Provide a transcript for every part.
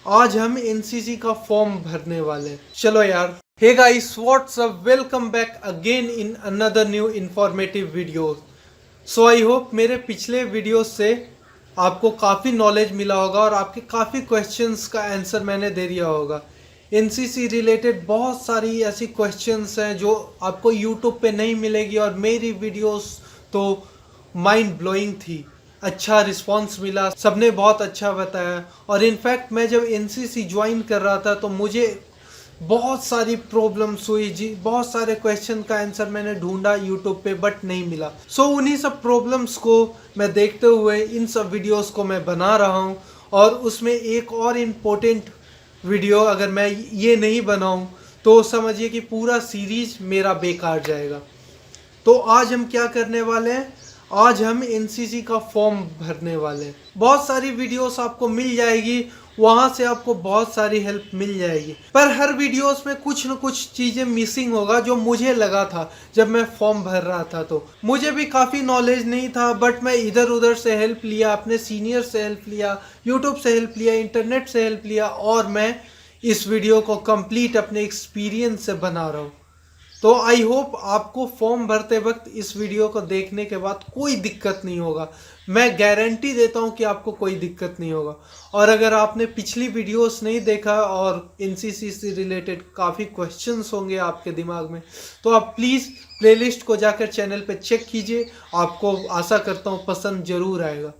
आज हम एनसीसी का फॉर्म भरने वाले हैं। चलो यार। Hey guys, what's up, welcome back again in another new informative video. So I hope मेरे पिछले वीडियो से आपको काफ़ी नॉलेज मिला होगा और आपके काफ़ी क्वेश्चंस का आंसर मैंने दे दिया होगा। एनसीसी रिलेटेड बहुत सारी ऐसी क्वेश्चंस हैं जो आपको यूट्यूब पे नहीं मिलेगी और मेरी वीडियोस तो माइंड ब्लोइंग थी। अच्छा रिस्पांस मिला, सबने बहुत अच्छा बताया। और इनफैक्ट मैं जब एनसीसी ज्वाइन कर रहा था तो मुझे बहुत सारी प्रॉब्लम्स हुई जी, बहुत सारे क्वेश्चन का आंसर मैंने ढूंढा यूट्यूब पे बट नहीं मिला। सो उन्हीं सब प्रॉब्लम्स को मैं देखते हुए इन सब वीडियोस को मैं बना रहा हूँ। और उसमें एक और इम्पोर्टेंट वीडियो अगर मैं ये नहीं बनाऊँ तो समझिए कि पूरा सीरीज मेरा बेकार जाएगा। तो आज हम क्या करने वाले हैं, आज हम एनसीसी का फॉर्म भरने वाले हैं। बहुत सारी वीडियोस आपको मिल जाएगी, वहां से आपको बहुत सारी हेल्प मिल जाएगी। पर हर वीडियोस में कुछ न कुछ चीजें मिसिंग होगा जो मुझे लगा था जब मैं फॉर्म भर रहा था। तो मुझे भी काफ़ी नॉलेज नहीं था बट मैं इधर उधर से हेल्प लिया, अपने सीनियर से हेल्प लिया, यूट्यूब से हेल्प लिया, इंटरनेट से हेल्प लिया और मैं इस वीडियो को कंप्लीट अपने एक्सपीरियंस से बना रहा हूँ। तो आई होप आपको फॉर्म भरते वक्त इस वीडियो को देखने के बाद कोई दिक्कत नहीं होगा। मैं गारंटी देता हूं कि आपको कोई दिक्कत नहीं होगा। और अगर आपने पिछली वीडियोस नहीं देखा और एनसीसी से रिलेटेड काफ़ी क्वेश्चंस होंगे आपके दिमाग में, तो आप प्लीज़ प्लेलिस्ट को जाकर चैनल पे चेक कीजिए। आपको आशा करता हूँ पसंद जरूर आएगा।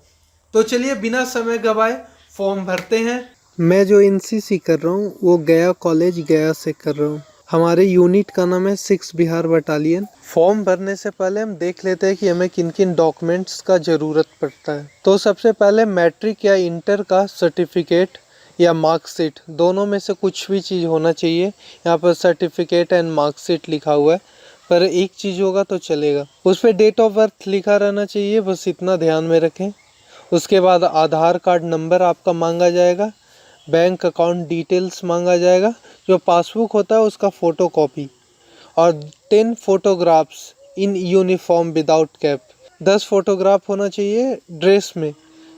तो चलिए बिना समय गवाए फॉर्म भरते हैं। मैं जो एनसीसी कर रहा हूँ वो गया कॉलेज गया से कर रहा हूँ। हमारे यूनिट का नाम है 6 बिहार बटालियन। फॉर्म भरने से पहले हम देख लेते हैं कि हमें किन किन डॉक्यूमेंट्स का ज़रूरत पड़ता है। तो सबसे पहले मैट्रिक या इंटर का सर्टिफिकेट या मार्कशीट, दोनों में से कुछ भी चीज़ होना चाहिए। यहाँ पर सर्टिफिकेट एंड मार्कशीट लिखा हुआ है, पर एक चीज़ होगा तो चलेगा। उस पर डेट ऑफ बर्थ लिखा रहना चाहिए, बस इतना ध्यान में रखें। उसके बाद आधार कार्ड नंबर आपका मांगा जाएगा, बैंक अकाउंट डिटेल्स मांगा जाएगा, जो पासबुक होता है उसका फ़ोटो कॉपी, और 10 photographs in uniform without cap. 10 photograph होना चाहिए ड्रेस में,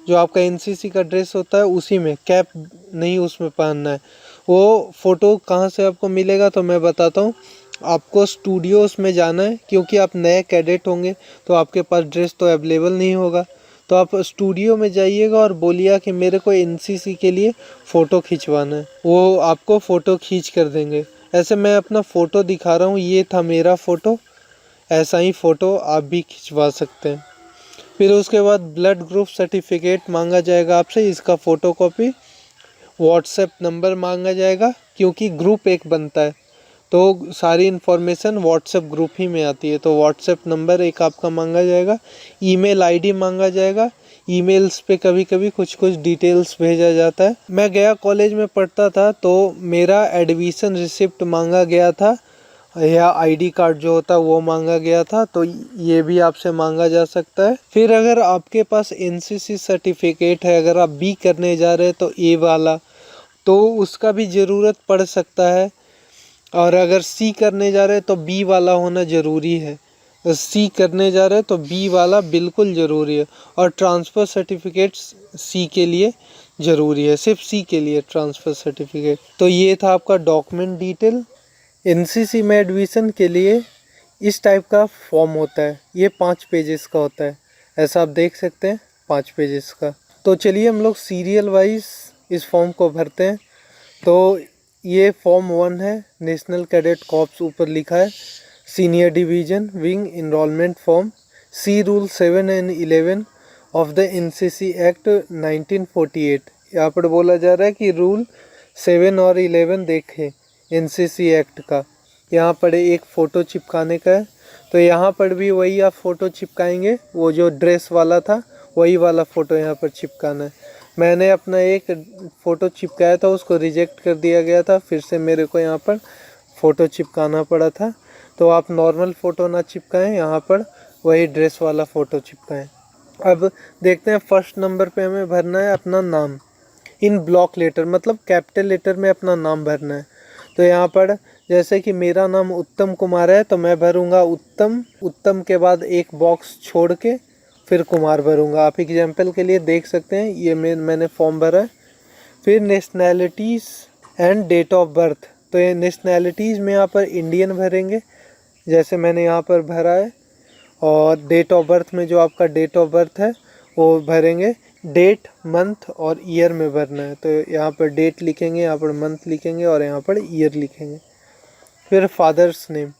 जो आपका एनसीसी का ड्रेस होता है उसी में, कैप नहीं उसमें पहनना है। वो फ़ोटो कहाँ से आपको मिलेगा तो मैं बताता हूँ। आपको स्टूडियोज़ में जाना है, क्योंकि आप नए कैडेट होंगे तो आपके पास ड्रेस तो अवेलेबल नहीं होगा। तो आप स्टूडियो में जाइएगा और बोलिए कि मेरे को एनसीसी के लिए फ़ोटो खिंचवाना है, वो आपको फ़ोटो खींच कर देंगे। ऐसे मैं अपना फ़ोटो दिखा रहा हूँ, ये था मेरा फ़ोटो। ऐसा ही फ़ोटो आप भी खिंचवा सकते हैं। फिर उसके बाद ब्लड ग्रुप सर्टिफिकेट मांगा जाएगा आपसे, इसका फ़ोटो कॉपी। व्हाट्सएप नंबर मांगा जाएगा, क्योंकि ग्रुप एक बनता है तो सारी इन्फॉर्मेशन व्हाट्सएप ग्रुप ही में आती है, तो व्हाट्सएप नंबर एक आपका मांगा जाएगा। ईमेल आईडी मांगा जाएगा। ईमेल्स पे कभी कभी कुछ कुछ डिटेल्स भेजा जाता है। मैं गया कॉलेज में पढ़ता था तो मेरा एडमिशन रिसिप्ट मांगा गया था, या आईडी कार्ड जो होता है वो मांगा गया था, तो ये भी आपसे मांगा जा सकता है। फिर अगर आपके पास एनसीसी सर्टिफिकेट है, अगर आप बी करने जा रहे हैं तो ए वाला, तो उसका भी ज़रूरत पड़ सकता है। और अगर सी करने जा रहे हैं तो बी वाला होना ज़रूरी है। सी करने जा रहे हैं तो बी वाला बिल्कुल ज़रूरी है। और ट्रांसफ़र सर्टिफिकेट सी के लिए ज़रूरी है, सिर्फ सी के लिए ट्रांसफ़र सर्टिफिकेट। तो ये था आपका डॉक्यूमेंट डिटेल। एनसीसी में एडमिशन के लिए इस टाइप का फॉर्म होता है, ये 5 पेजेस का होता है। ऐसा आप देख सकते हैं 5 पेजेस का। तो चलिए हम लोग सीरियल वाइज इस फॉर्म को भरते हैं। तो ये फॉर्म 1 है, नेशनल कैडेट कॉर्प्स ऊपर लिखा है, senior division wing enrolment form, C rule 7 and 11 of the NCC act 1948। यहाँ पर बोला जा रहा है कि रूल 7 और 11 देखें एनसीसी एक्ट का। यहाँ पर एक फ़ोटो चिपकाने का है, तो यहाँ पर भी वही आप फ़ोटो चिपकाएंगे, वो जो ड्रेस वाला था वही वाला फ़ोटो यहाँ पर चिपकाना है। मैंने अपना एक फ़ोटो चिपकाया था, उसको रिजेक्ट कर दिया गया था, फिर से मेरे को यहाँ पर फ़ोटो चिपकाना पड़ा था। तो आप नॉर्मल फ़ोटो ना चिपकाएं, यहाँ पर वही ड्रेस वाला फ़ोटो चिपकाएं। अब देखते हैं, फर्स्ट नंबर पे हमें भरना है अपना नाम इन ब्लॉक लेटर, मतलब कैपिटल लेटर में अपना नाम भरना है। तो यहाँ पर जैसे कि मेरा नाम उत्तम कुमार है तो मैं भरूँगा उत्तम। उत्तम के बाद एक बॉक्स छोड़ के फिर कुमार भरूँगा। आप एग्जाम्पल के लिए देख सकते हैं, ये मैंने फॉर्म भरा है। फिर nationalities and date of birth, तो ये नेशनैलिटीज़ में यहाँ पर इंडियन भरेंगे जैसे मैंने यहाँ पर भरा है, और डेट ऑफ बर्थ में जो आपका डेट ऑफ बर्थ है वो भरेंगे। डेट, मंथ और ईयर में भरना है, तो यहाँ पर डेट लिखेंगे, यहाँ पर मंथ लिखेंगे और यहाँ पर ईयर लिखेंगे। फिर फादर्स नेम,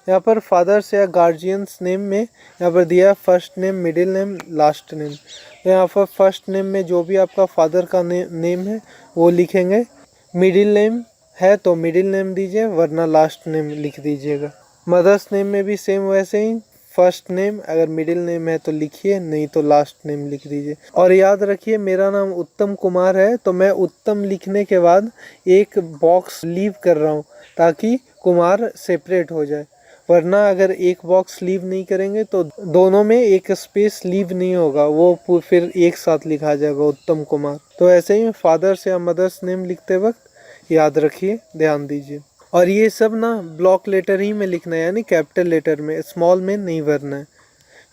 यहाँ पर फादर्स या गार्जियंस नेम में यहाँ पर दिया है first name, middle name, last name. तो यहाँ पर फर्स्ट नेम में जो भी आपका फादर का नेम है वो लिखेंगे। मिडिल नेम है तो मिडिल नेम दीजिए, वरना लास्ट नेम लिख दीजिएगा। मदर्स नेम में भी सेम वैसे ही, फर्स्ट नेम, अगर मिडिल नेम है तो लिखिए, नहीं तो लास्ट नेम लिख दीजिए। और याद रखिए मेरा नाम उत्तम कुमार है, तो मैं उत्तम लिखने के बाद एक बॉक्स लीव कर रहा हूँ ताकि कुमार सेपरेट हो जाए, वरना अगर एक बॉक्स लीव नहीं करेंगे तो दोनों में एक स्पेस लीव नहीं होगा, वो फिर एक साथ लिखा जाएगा उत्तम कुमार। तो ऐसे ही फादर्स या मदर्स नेम लिखते वक्त याद रखिए, ध्यान दीजिए। और ये सब ना ब्लॉक लेटर ही में लिखना है, यानी कैपिटल लेटर में, स्मॉल में नहीं भरना है।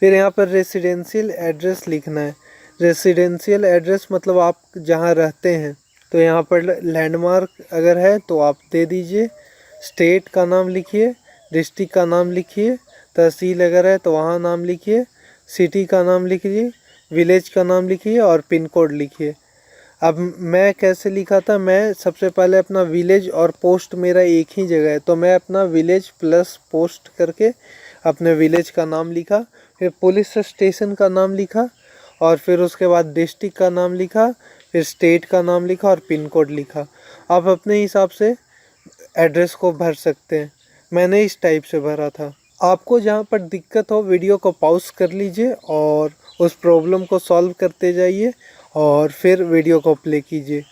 फिर यहाँ पर रेसिडेंशियल एड्रेस लिखना है। रेसिडेंशियल एड्रेस मतलब आप जहाँ रहते हैं, तो यहाँ पर लैंडमार्क अगर है तो आप दे दीजिए। स्टेट का नाम लिखिए, डिस्ट्रिक्ट का नाम लिखिए, तहसील अगर है तो वहाँ नाम लिखिए, सिटी का नाम लिखिए, विलेज का नाम लिखिए और पिन कोड लिखिए। अब मैं कैसे लिखा था, मैं सबसे पहले अपना विलेज और पोस्ट मेरा एक ही जगह है, तो मैं अपना विलेज प्लस पोस्ट करके अपने विलेज का नाम लिखा, फिर पुलिस स्टेशन का नाम लिखा, और फिर उसके बाद डिस्ट्रिक्ट का नाम लिखा, फिर स्टेट का नाम लिखा और पिन कोड लिखा। आप अपने हिसाब से एड्रेस को भर सकते हैं, मैंने इस टाइप से भरा था। आपको जहाँ पर दिक्कत हो वीडियो को पॉज कर लीजिए और उस प्रॉब्लम को सॉल्व करते जाइए और फिर वीडियो को प्ले कीजिए।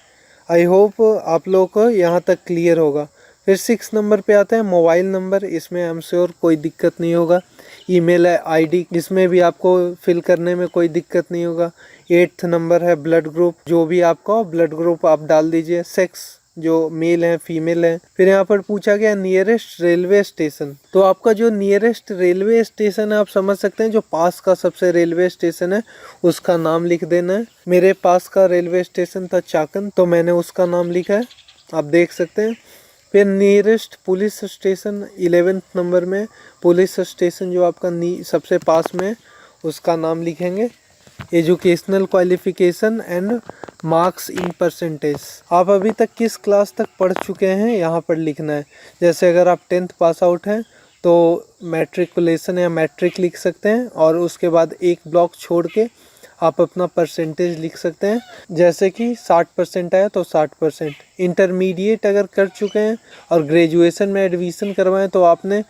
आई होप आप लोगों को यहाँ तक क्लियर होगा। फिर 6 नंबर पे आता है मोबाइल नंबर, इसमें आई एम श्योर कोई दिक्कत नहीं होगा। ईमेल है, आईडी, इसमें भी आपको फिल करने में कोई दिक्कत नहीं होगा। 8th नंबर है ब्लड ग्रुप, जो भी आपका हो ब्लड ग्रुप आप डाल दीजिए। सेक्स, जो मेल है फीमेल है। फिर यहाँ पर पूछा गया नियरेस्ट रेलवे स्टेशन, तो आपका जो नियरेस्ट रेलवे स्टेशन है आप समझ सकते हैं, जो पास का सबसे रेलवे स्टेशन है उसका नाम लिख देना है। मेरे पास का रेलवे स्टेशन था चाकन, तो मैंने उसका नाम लिखा है, आप देख सकते हैं। फिर nearest police station 11th number में, पुलिस स्टेशन जो आपका सबसे पास में है उसका नाम लिखेंगे। Educational qualification and marks in percentage, आप अभी तक किस क्लास तक पढ़ चुके हैं यहाँ पर लिखना है। जैसे अगर आप 10th पास आउट हैं तो मैट्रिकुलेशन या मैट्रिक लिख सकते हैं, और उसके बाद एक ब्लॉक छोड़ के आप अपना परसेंटेज लिख सकते हैं। जैसे कि 60% आया तो 60%। इंटरमीडिएट अगर कर चुके हैं और ग्रेजुएशन में एडमिशन करवाएं तो आपने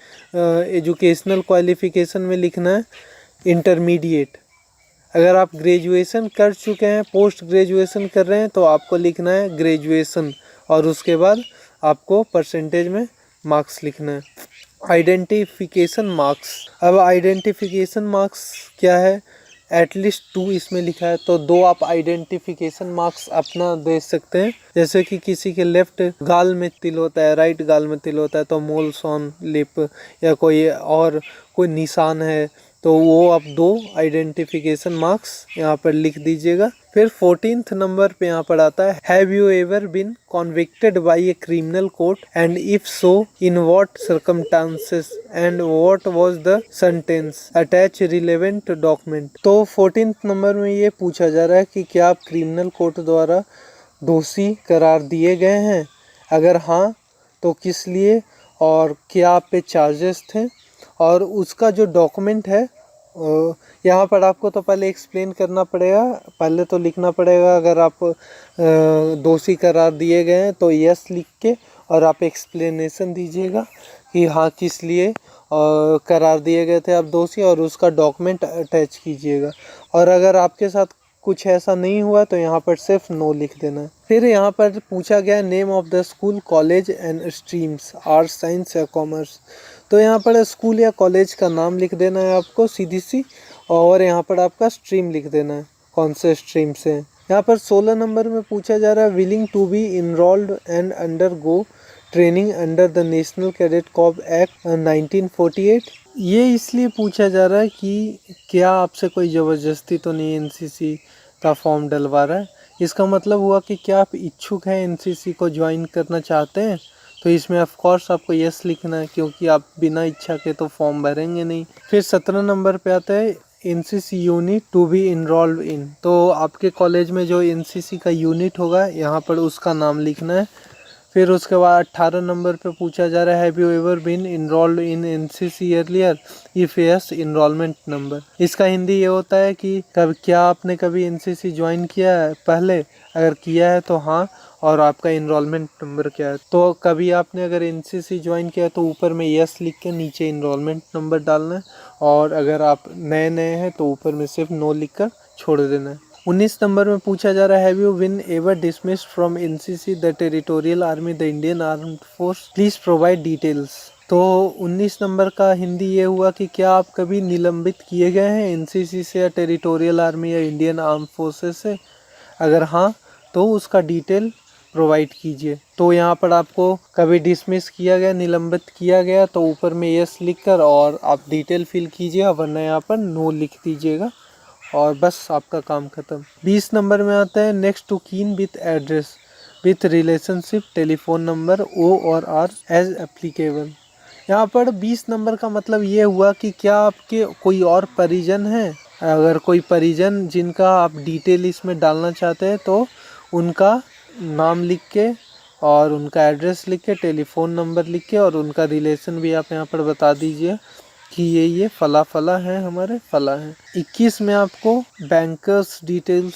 एजुकेशनल क्वालिफिकेशन में लिखना है इंटरमीडिएट। अगर आप ग्रेजुएशन कर चुके हैं, पोस्ट ग्रेजुएशन कर रहे हैं, तो आपको लिखना है ग्रेजुएशन, और उसके बाद आपको परसेंटेज में मार्क्स लिखना है। आइडेंटिफिकेशन मार्क्स, अब आइडेंटिफिकेशन मार्क्स क्या है, एटलीस्ट 2 इसमें लिखा है, तो 2 आप आइडेंटिफिकेशन मार्क्स अपना दे सकते हैं। जैसे कि किसी के लेफ्ट गाल में तिल होता है, राइट गाल में तिल होता है, तो मोल्स ऑन लिप या कोई निशान है, तो वो आप 2 आइडेंटिफिकेशन मार्क्स यहाँ पर लिख दीजिएगा। फिर 14th नंबर पे यहाँ पर आता है, have you ever been convicted by a criminal court and if so in what circumstances and what was the sentence, attach relevant document. तो 14th नंबर में ये पूछा जा रहा है कि क्या आप क्रिमिनल कोर्ट द्वारा दोषी करार दिए गए हैं, अगर हाँ तो किस लिए और क्या आप पे चार्जेस थे, और उसका जो डॉक्यूमेंट है यहाँ पर आपको तो पहले एक्सप्लेन करना पड़ेगा। पहले तो लिखना पड़ेगा, अगर आप दोषी करार दिए गए हैं तो यस लिख के और आप एक्सप्लेनेशन दीजिएगा कि हाँ किस लिए करार दिए गए थे आप दोषी, और उसका डॉक्यूमेंट अटैच कीजिएगा। और अगर आपके साथ कुछ ऐसा नहीं हुआ तो यहाँ पर सिर्फ नो लिख देना है। फिर यहाँ पर पूछा गया name of the school, college and streams, arts, science या कॉमर्स। तो यहाँ पर स्कूल या कॉलेज का नाम लिख देना है आपको सीधी सी, और यहाँ पर आपका स्ट्रीम लिख देना है, कौन से स्ट्रीम से है। यहाँ पर 16 नंबर में पूछा जा रहा है willing to be enrolled and undergo training under the national cadet corps act 1948। ये इसलिए पूछा जा रहा है कि क्या आपसे कोई ज़बरदस्ती तो नहीं एनसीसी का फॉर्म डलवा रहा है, इसका मतलब हुआ कि क्या आप इच्छुक हैं एनसीसी को ज्वाइन करना चाहते हैं, तो इसमें ऑफ कोर्स आपको यस लिखना है, क्योंकि आप बिना इच्छा के तो फॉर्म भरेंगे नहीं। फिर 17 नंबर पे आता है एनसीसी यूनिट टू बी इनरोल्व इन। तो आपके कॉलेज में जो एनसीसी का यूनिट होगा यहाँ पर उसका नाम लिखना है। फिर उसके बाद 18 नंबर पे पूछा जा रहा है have you ever been enrolled in NCC earlier, if yes enrolment number. इसका हिंदी ये होता है कि क्या आपने कभी एनसीसी ज्वाइन किया है पहले, अगर किया है तो हाँ, और आपका इनरोलमेंट नंबर क्या है। तो कभी आपने अगर एनसीसी ज्वाइन किया है तो ऊपर में यस लिख के नीचे इनरोलमेंट नंबर डालना है, और अगर आप नए नए हैं तो ऊपर में सिर्फ नो लिख कर छोड़ देना है। 19 नंबर में पूछा जा रहा है have you been ever dismissed from NCC the territorial army the Indian armed force, please provide details. तो 19 नंबर का हिंदी ये हुआ कि क्या आप कभी निलंबित किए गए हैं एनसीसी से या टेरिटोरियल आर्मी या इंडियन आर्म फोर्सेस से, अगर हाँ तो उसका डिटेल प्रोवाइड कीजिए। तो यहाँ पर आपको कभी डिसमिस किया गया, निलंबित किया गया, तो ऊपर में यस लिखकर और आप डिटेल फिल कीजिए, वरना यहाँ पर नो लिख दीजिएगा और बस आपका काम खत्म। 20 नंबर में आता है next to kin with address with relationship telephone number ओ और आर एज एप्लीकेबल। यहाँ पर 20 नंबर का मतलब ये हुआ कि क्या आपके कोई और परिजन हैं, अगर कोई परिजन जिनका आप डिटेल इसमें डालना चाहते हैं तो उनका नाम लिख के और उनका एड्रेस लिख के, टेलीफोन नंबर लिख के, और उनका रिलेशन भी आप यहाँ पर बता दीजिए कि ये फला फला है, हमारे फला है। 21 में आपको बैंकर्स डिटेल्स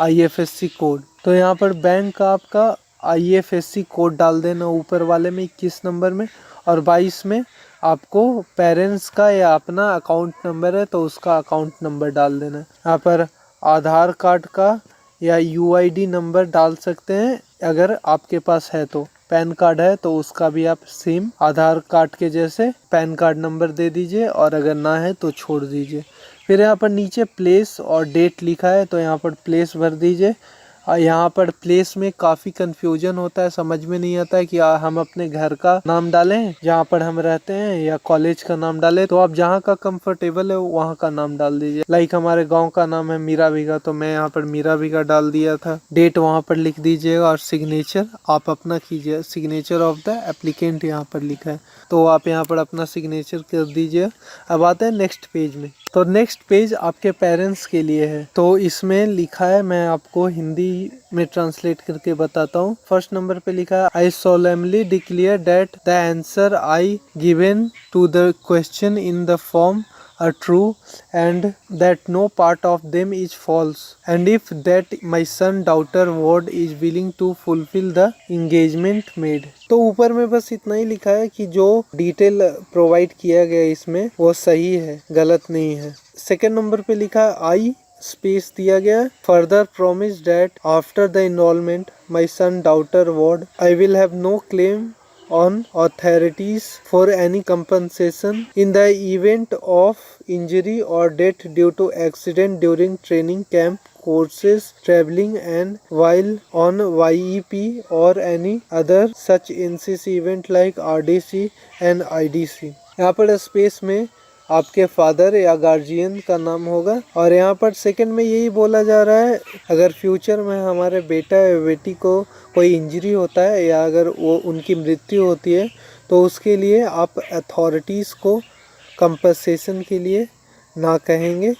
आईएफएससी कोड, तो यहाँ पर बैंक का आपका आईएफएससी कोड डाल देना ऊपर वाले में 21 नंबर में, और 22 में आपको पेरेंट्स का या अपना अकाउंट नंबर है तो उसका अकाउंट नंबर डाल देना। यहाँ पर आधार कार्ड का या यूआईडी नंबर डाल सकते हैं अगर आपके पास है तो। पैन कार्ड है तो उसका भी आप सेम आधार कार्ड के जैसे पैन कार्ड नंबर दे दीजिए, और अगर ना है तो छोड़ दीजिए। फिर यहाँ पर नीचे प्लेस और डेट लिखा है तो यहाँ पर प्लेस भर दीजिए। यहाँ पर प्लेस में काफ़ी कंफ्यूजन होता है, समझ में नहीं आता है कि हम अपने घर का नाम डालें जहाँ पर हम रहते हैं या कॉलेज का नाम डालें। तो आप जहाँ का कंफर्टेबल है वहाँ का नाम डाल दीजिए। लाइक हमारे गांव का नाम है मीरा बीघा, तो मैं यहाँ पर मीरा बीघा डाल दिया था। डेट वहाँ पर लिख दीजिएगा और सिग्नेचर आप अपना कीजिए। सिग्नेचर ऑफ द एप्लीकेंट यहाँ पर लिखा है तो आप यहाँ पर अपना सिग्नेचर कर दीजिए। अब आते हैं नेक्स्ट पेज में। तो नेक्स्ट पेज आपके पेरेंट्स के लिए है, तो इसमें लिखा है, मैं आपको हिंदी में ट्रांसलेट करके बताता हूँ। फर्स्ट नंबर पे लिखा है I solemnly declare that the answer I given to the question in the form are true and that no part of them is false, and if that my son daughter ward is willing to fulfill the engagement made। तो ऊपर में बस इतना ही लिखा है कि जो detail provide किया गया इसमें वो सही है, गलत नहीं है। सेकेंड नंबर पे लिखा है आई स्पेस दिया गया है further promise that after the enrolment my son daughter ward I will have no claim on authorities for any compensation in the event of injury or death due to accident during training camp courses traveling and while on YEP or any other such NCC event like RDC and IDC। यहाँ पर space में आपके father या guardian का नाम होगा, और यहाँ पर सेकंड में यही बोला जा रहा है अगर फ्यूचर में हमारे बेटा या बेटी को कोई इंजरी होता है या अगर वो उनकी मृत्यु होती है तो उसके लिए आप अथॉरिटीज़ को कंपनसेशन के लिए ना कहेंगे,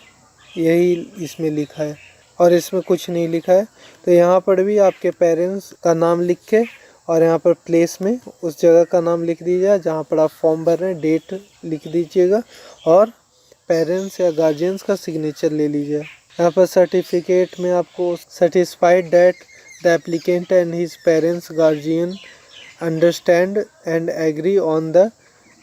यही इसमें लिखा है और इसमें कुछ नहीं लिखा है। तो यहाँ पर भी आपके पेरेंट्स का नाम लिख के और यहाँ पर प्लेस में उस जगह का नाम लिख दीजिए जहाँ पर आप फॉर्म भर रहे हैं, डेट लिख दीजिएगा और पेरेंट्स या गार्जियंस का सिग्नेचर ले लीजिए। यहाँ पर सर्टिफिकेट में आपको satisfied that the applicant and his parents guardian understand and agree on the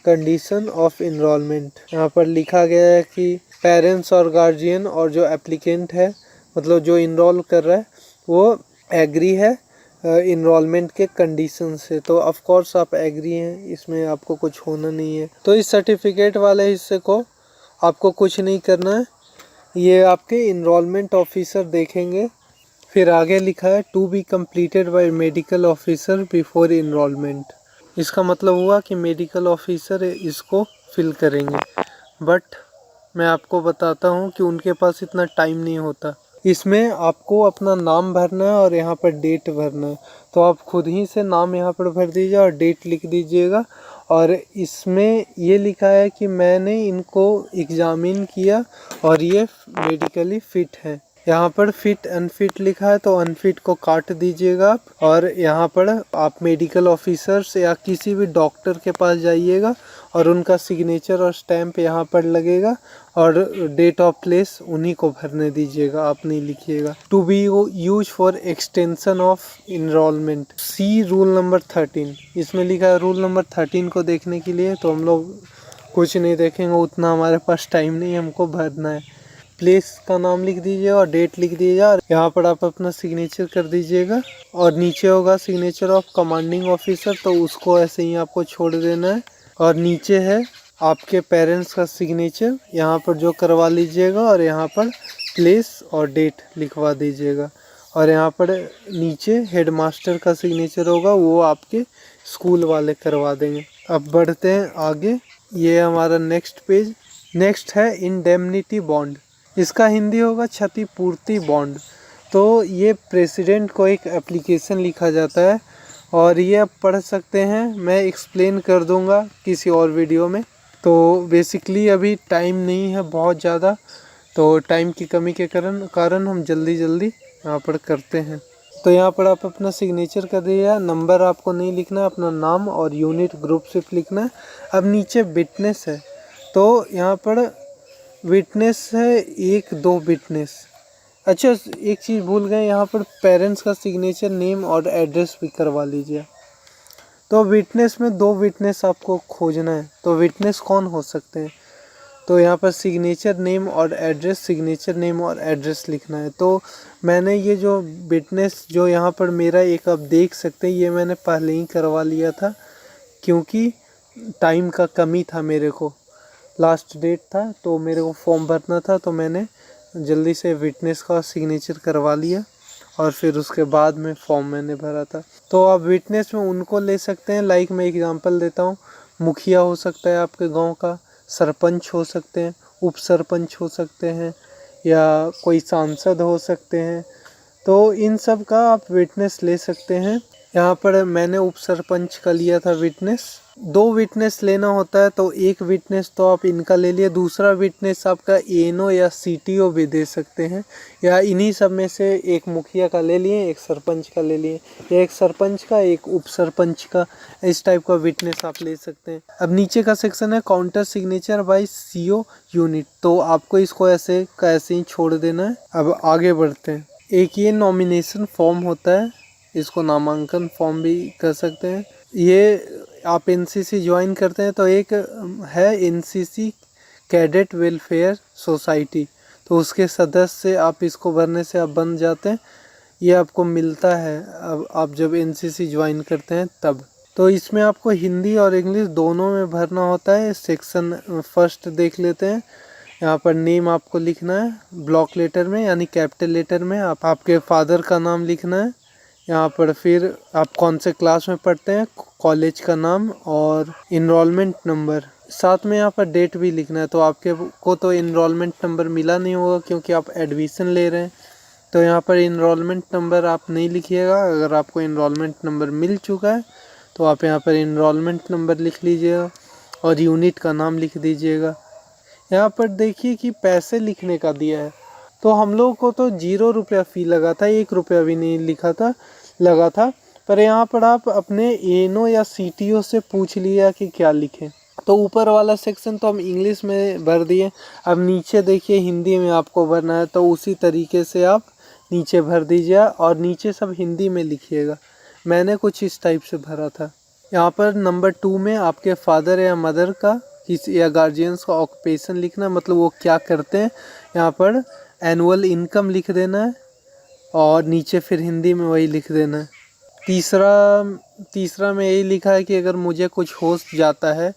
condition of enrolment. यहाँ पर लिखा गया है कि पेरेंट्स और गार्जियन और जो एप्लीकेंट है मतलब जो इनरोल कर रहा है वो एग्री है इनरोलमेंट के कंडीशन से, तो ऑफ कोर्स आप एग्री हैं, इसमें आपको कुछ होना नहीं है। तो इस सर्टिफिकेट वाले हिस्से को आपको कुछ नहीं करना है, ये आपके इनरोलमेंट ऑफिसर देखेंगे। फिर आगे लिखा है to be completed by medical officer before enrolment. इसका मतलब हुआ कि मेडिकल ऑफिसर इसको फिल करेंगे, बट मैं आपको बताता हूँ कि उनके पास इतना टाइम नहीं होता। इसमें आपको अपना नाम भरना है और यहाँ पर डेट भरना है। तो आप खुद ही से नाम यहाँ पर भर दीजिए और डेट लिख दीजिएगा। और इसमें ये लिखा है कि मैंने इनको एग्जामिन किया और ये मेडिकली फिट है। यहाँ पर फिट अनफिट लिखा है तो अनफिट को काट दीजिएगा आप। और यहाँ पर आप मेडिकल ऑफिसर्स या किसी भी डॉक्टर के पास जाइएगा और उनका सिग्नेचर और स्टैम्प यहाँ पर लगेगा और डेट ऑफ प्लेस उन्हीं को भरने दीजिएगा, आप नहीं लिखिएगा। To be use for extension of enrolment, C rule number 13। इसमें लिखा है रूल नंबर 13 को देखने के लिए। तो हम लोग कुछ नहीं देखेंगे, उतना हमारे पास टाइम नहीं, हमको भरना है। प्लेस का नाम लिख दीजिएगा और डेट लिख दीजिएगा और यहाँ पर आप अपना सिग्नेचर कर दीजिएगा। और नीचे होगा सिग्नेचर ऑफ कमांडिंग ऑफिसर, तो उसको ऐसे ही आपको छोड़ देना है। और नीचे है आपके पेरेंट्स का सिग्नेचर, यहाँ पर जो करवा लीजिएगा और यहाँ पर प्लेस और डेट लिखवा दीजिएगा। और यहाँ पर नीचे हेडमास्टर का सिग्नेचर होगा, वो आपके स्कूल वाले करवा देंगे। अब बढ़ते हैं आगे, ये हमारा नेक्स्ट पेज। नेक्स्ट है इंडेमनिटी बॉन्ड। इसका हिंदी होगा क्षतिपूर्ति बॉन्ड। तो ये प्रेसिडेंट को एक एप्लीकेशन लिखा जाता है और ये आप पढ़ सकते हैं, मैं एक्सप्लेन कर दूंगा किसी और वीडियो में। तो बेसिकली अभी टाइम नहीं है बहुत ज़्यादा, तो टाइम की कमी के कारण हम जल्दी यहाँ पर करते हैं। तो यहाँ पर आप अपना सिग्नेचर कर दीजिए, नंबर आपको नहीं लिखना है, अपना नाम और यूनिट ग्रुप सिर्फ लिखना है। अब नीचे विटनेस है, तो यहाँ पर विटनेस है 1-2 विटनेस। अच्छा, एक चीज़ भूल गए, यहाँ पर पेरेंट्स का सिग्नेचर, नेम और एड्रेस भी करवा लीजिए। तो विटनेस में 2 विटनेस आपको खोजना है। तो विटनेस कौन हो सकते हैं? तो यहाँ पर सिग्नेचर नेम और एड्रेस, सिग्नेचर नेम और एड्रेस लिखना है। तो मैंने ये जो विटनेस जो यहाँ पर मेरा एक आप देख सकते हैं, ये मैंने पहले ही करवा लिया था क्योंकि टाइम का कमी था, मेरे को लास्ट डेट था तो मेरे को फॉर्म भरना था, तो मैंने जल्दी से विटनेस का सिग्नेचर करवा लिया और फिर उसके बाद में फॉर्म मैंने भरा था। तो आप विटनेस में उनको ले सकते हैं, लाइक मैं एग्जांपल देता हूँ, मुखिया हो सकता है आपके गांव का, सरपंच हो सकते हैं, उप सरपंच हो सकते हैं, या कोई सांसद हो सकते हैं। तो इन सब का आप विटनेस ले सकते हैं। यहाँ पर मैंने उप सरपंच का लिया था विटनेस। 2 विटनेस लेना होता है, तो एक विटनेस तो आप इनका ले लिए, दूसरा विटनेस आपका एएनओ या सीटीओ भी दे सकते हैं, या इन्हीं सब में से एक मुखिया का ले लिए, एक सरपंच का ले लिए, या एक सरपंच का, एक उप सरपंच का, इस टाइप का विटनेस आप ले सकते हैं। अब नीचे का सेक्शन है counter signature bye CO unit, तो आपको इसको ऐसे का ऐसे ही छोड़ देना है। अब आगे बढ़ते हैं। एक ये नॉमिनेशन फॉर्म होता है, इसको नामांकन फॉर्म भी कर सकते हैं। ये आप एनसीसी ज्वाइन करते हैं तो एक है एनसीसी कैडेट वेलफेयर सोसाइटी, तो उसके सदस्य आप इसको भरने से आप बन जाते हैं। ये आपको मिलता है अब आप जब एनसीसी ज्वाइन करते हैं तब। तो इसमें आपको हिंदी और इंग्लिश दोनों में भरना होता है। सेक्शन फर्स्ट देख लेते हैं। यहाँ पर नेम आपको लिखना है ब्लॉक लेटर में, यानी कैपिटल लेटर में आपके फादर का नाम लिखना है। यहाँ पर फिर आप कौन से क्लास में पढ़ते हैं, कॉलेज का नाम और इनरोलमेंट नंबर, साथ में यहाँ पर डेट भी लिखना है। तो आपके को तो इनरोलमेंट नंबर मिला नहीं होगा क्योंकि आप एडमिशन ले रहे हैं, तो यहाँ पर इनरोलमेंट नंबर आप नहीं लिखिएगा। अगर आपको इनरोलमेंट नंबर मिल चुका है तो आप यहाँ पर इनरोलमेंट नंबर लिख लीजिएगा और यूनिट का नाम लिख दीजिएगा। यहाँ पर देखिए कि पैसे लिखने का दिया है, तो हम लोग को तो 0 रुपया फ़ी लगा था, 1 रुपया भी नहीं लगा था। पर यहाँ पर आप अपने एएनओ या सीटीओ से पूछ लिया कि क्या लिखें। तो ऊपर वाला सेक्शन तो हम इंग्लिश में भर दिए, अब नीचे देखिए हिंदी में आपको भरना है, तो उसी तरीके से आप नीचे भर दीजिए और नीचे सब हिंदी में लिखिएगा। मैंने कुछ इस टाइप से भरा था। यहाँ पर नंबर 2 में आपके फादर या मदर का किसी या गार्जियंस का ऑक्यूपेशन लिखना, मतलब वो क्या करते हैं। यहाँ पर एनुअल इनकम लिख देना है और नीचे फिर हिंदी में वही लिख देना है। तीसरा में यही लिखा है कि अगर मुझे कुछ हो जाता है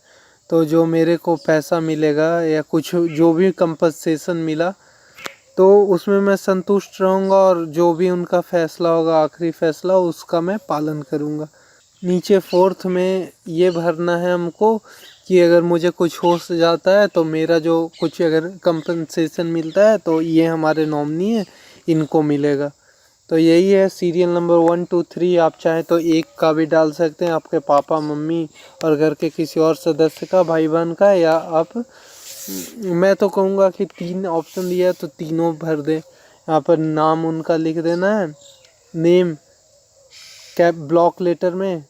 तो जो मेरे को पैसा मिलेगा या कुछ जो भी कंपनसेशन मिला तो उसमें मैं संतुष्ट रहूँगा और जो भी उनका फैसला होगा, आखिरी फैसला, उसका मैं पालन करूँगा। नीचे 4th में ये भरना है हमको कि अगर मुझे कुछ हो जाता है तो मेरा जो कुछ अगर कंपनसेशन मिलता है तो ये हमारे नॉमिनी है, इनको मिलेगा। तो यही है सीरियल नंबर 1 2 3। आप चाहें तो एक का भी डाल सकते हैं, आपके पापा मम्मी और घर के किसी और सदस्य का, भाई बहन का, या आप मैं तो कहूँगा कि 3 ऑप्शन दिया है तो तीनों भर दें। यहाँ पर नाम उनका लिख देना है, नेम कैप ब्लॉक लेटर में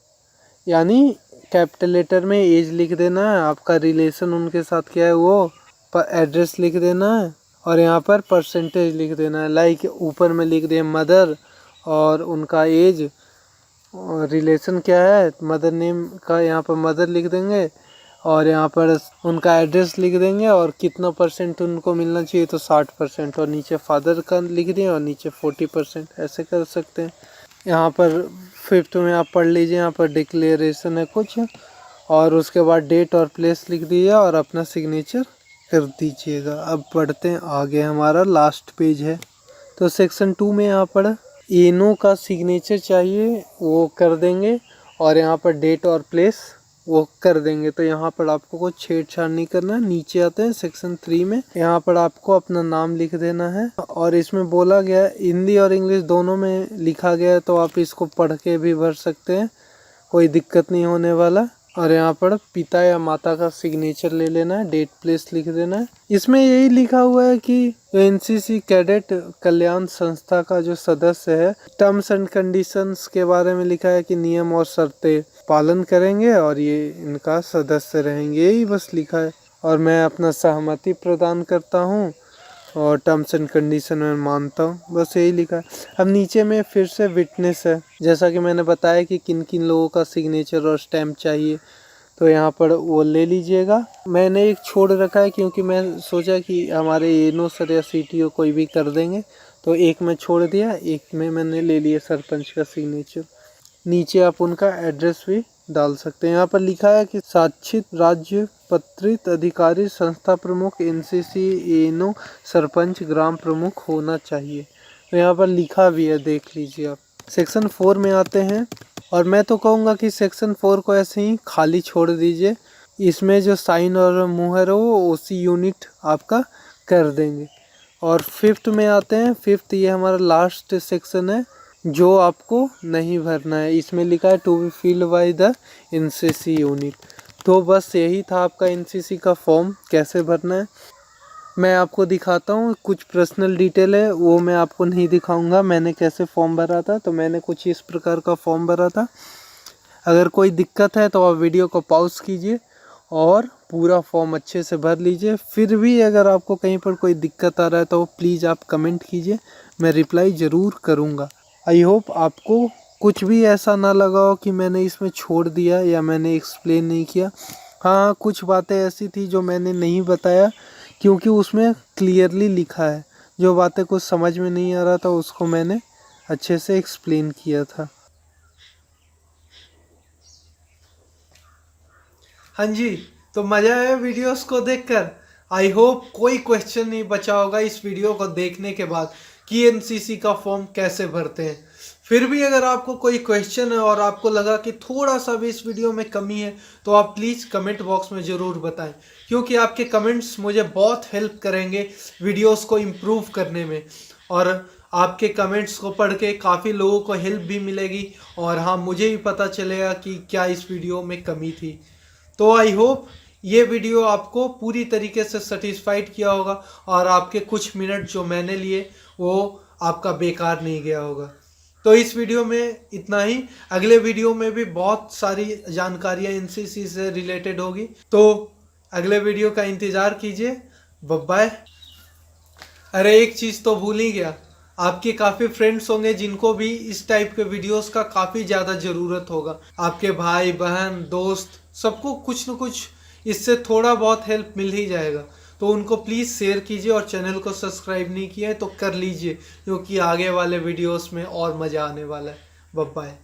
यानी कैपिटल लेटर में, एज लिख देना है, आपका रिलेशन उनके साथ क्या है वो, पर एड्रेस लिख देना है और यहाँ पर परसेंटेज लिख देना है। लाइक ऊपर में लिख दें मदर और उनका एज और रिलेशन क्या है, मदर नेम का यहाँ पर मदर लिख देंगे और यहाँ पर उनका एड्रेस लिख देंगे और कितना परसेंट उनको मिलना चाहिए तो 60%, और नीचे फादर का लिख दें और नीचे 40%, ऐसे कर सकते हैं। यहाँ पर 5th में आप पढ़ लीजिए, यहाँ पर डिक्लेरेशन है कुछ और उसके बाद डेट और प्लेस लिख दीजिए और अपना सिग्नेचर कर दीजिएगा। अब पढ़ते हैं आगे, हमारा लास्ट पेज है। तो सेक्शन 2 में यहाँ पर एनो का सिग्नेचर चाहिए, वो कर देंगे और यहाँ पर डेट और प्लेस वो कर देंगे। तो यहाँ पर आपको कुछ छेड़छाड़ नहीं करना है। नीचे आते हैं सेक्शन 3 में, यहाँ पर आपको अपना नाम लिख देना है और इसमें बोला गया हिंदी और इंग्लिश दोनों में लिखा गया है, तो आप इसको पढ़ के भी भर सकते हैं, कोई दिक्कत नहीं होने वाला। और यहाँ पर पिता या माता का सिग्नेचर ले लेना है, डेट प्लेस लिख देना है। इसमें यही लिखा हुआ है कि जो एनसीसी कैडेट कल्याण संस्था का जो सदस्य है, टर्म्स एंड कंडीशंस के बारे में लिखा है कि नियम और शर्तें पालन करेंगे और ये इनका सदस्य रहेंगे, यही बस लिखा है। और मैं अपना सहमति प्रदान करता हूँ और टर्म्स एंड कंडीशन में मानता हूँ, बस यही लिखा है। अब नीचे में फिर से विटनेस है, जैसा कि मैंने बताया कि किन किन लोगों का सिग्नेचर और स्टैम्प चाहिए, तो यहाँ पर वो ले लीजिएगा। मैंने एक छोड़ रखा है क्योंकि मैं सोचा कि हमारे एनो सर या सीटीओ कोई भी कर देंगे, तो एक में छोड़ दिया, एक में मैंने ले लिया सरपंच का सिग्नेचर। नीचे आप उनका एड्रेस भी डाल सकते हैं। यहाँ पर लिखा है कि साक्षित राज्य पत्रित अधिकारी, संस्था प्रमुख, एनसीसी एनो सरपंच, ग्राम प्रमुख होना चाहिए। तो यहाँ पर लिखा भी है, देख लीजिए आप। सेक्शन 4 में आते हैं और मैं तो कहूँगा कि सेक्शन 4 को ऐसे ही खाली छोड़ दीजिए। इसमें जो साइन और मुहर हो वो उसी यूनिट आपका कर देंगे। और 5th में आते हैं। 5th ये हमारा लास्ट सेक्शन है जो आपको नहीं भरना है। इसमें लिखा है to be filled by the NCC unit. तो बस यही था आपका एनसीसी का फॉर्म कैसे भरना है। मैं आपको दिखाता हूँ, कुछ पर्सनल डिटेल है वो मैं आपको नहीं दिखाऊंगा। मैंने कैसे फॉर्म भरा था, तो मैंने कुछ इस प्रकार का फॉर्म भरा था। अगर कोई दिक्कत है तो आप वीडियो को पॉज कीजिए और पूरा फॉर्म अच्छे से भर लीजिए। फिर भी अगर आपको कहीं पर कोई दिक्कत आ रहा है तो प्लीज़ आप कमेंट कीजिए, मैं रिप्लाई ज़रूर करूँगा। आई होप आपको कुछ भी ऐसा ना लगा हो कि मैंने इसमें छोड़ दिया या मैंने एक्सप्लेन नहीं किया। हाँ, कुछ बातें ऐसी थी जो मैंने नहीं बताया क्योंकि उसमें क्लियरली लिखा है। जो बातें कुछ समझ में नहीं आ रहा था उसको मैंने अच्छे से एक्सप्लेन किया था। हाँ जी, तो मज़ा आया वीडियोस को देखकर। आई होप कोई क्वेश्चन नहीं बचा होगा इस वीडियो को देखने के बाद कि एनसीसी का फॉर्म कैसे भरते हैं। फिर भी अगर आपको कोई क्वेश्चन है और आपको लगा कि थोड़ा सा भी इस वीडियो में कमी है तो आप प्लीज़ कमेंट बॉक्स में ज़रूर बताएं, क्योंकि आपके कमेंट्स मुझे बहुत हेल्प करेंगे वीडियोस को इम्प्रूव करने में। और आपके कमेंट्स को पढ़ के काफ़ी लोगों को हेल्प भी मिलेगी और हाँ, मुझे भी पता चलेगा कि क्या इस वीडियो में कमी थी। तो आई होप ये वीडियो आपको पूरी तरीके से सेटिस्फाइड किया होगा और आपके कुछ मिनट जो मैंने लिए वो आपका बेकार नहीं गया होगा। तो इस वीडियो में इतना ही। अगले वीडियो में भी बहुत सारी जानकारियां एनसीसी से रिलेटेड होगी, तो अगले वीडियो का इंतज़ार कीजिए। बाय। अरे एक चीज़ तो भूल ही गया, आपके काफ़ी फ्रेंड्स होंगे जिनको भी इस टाइप के वीडियोस का काफ़ी ज़्यादा ज़रूरत होगा। आपके भाई बहन दोस्त सबको कुछ न कुछ इससे थोड़ा बहुत हेल्प मिल ही जाएगा। तो उनको प्लीज़ शेयर कीजिए और चैनल को सब्सक्राइब नहीं किया है तो कर लीजिए, क्योंकि आगे वाले वीडियोस में और मज़ा आने वाला है। बाय।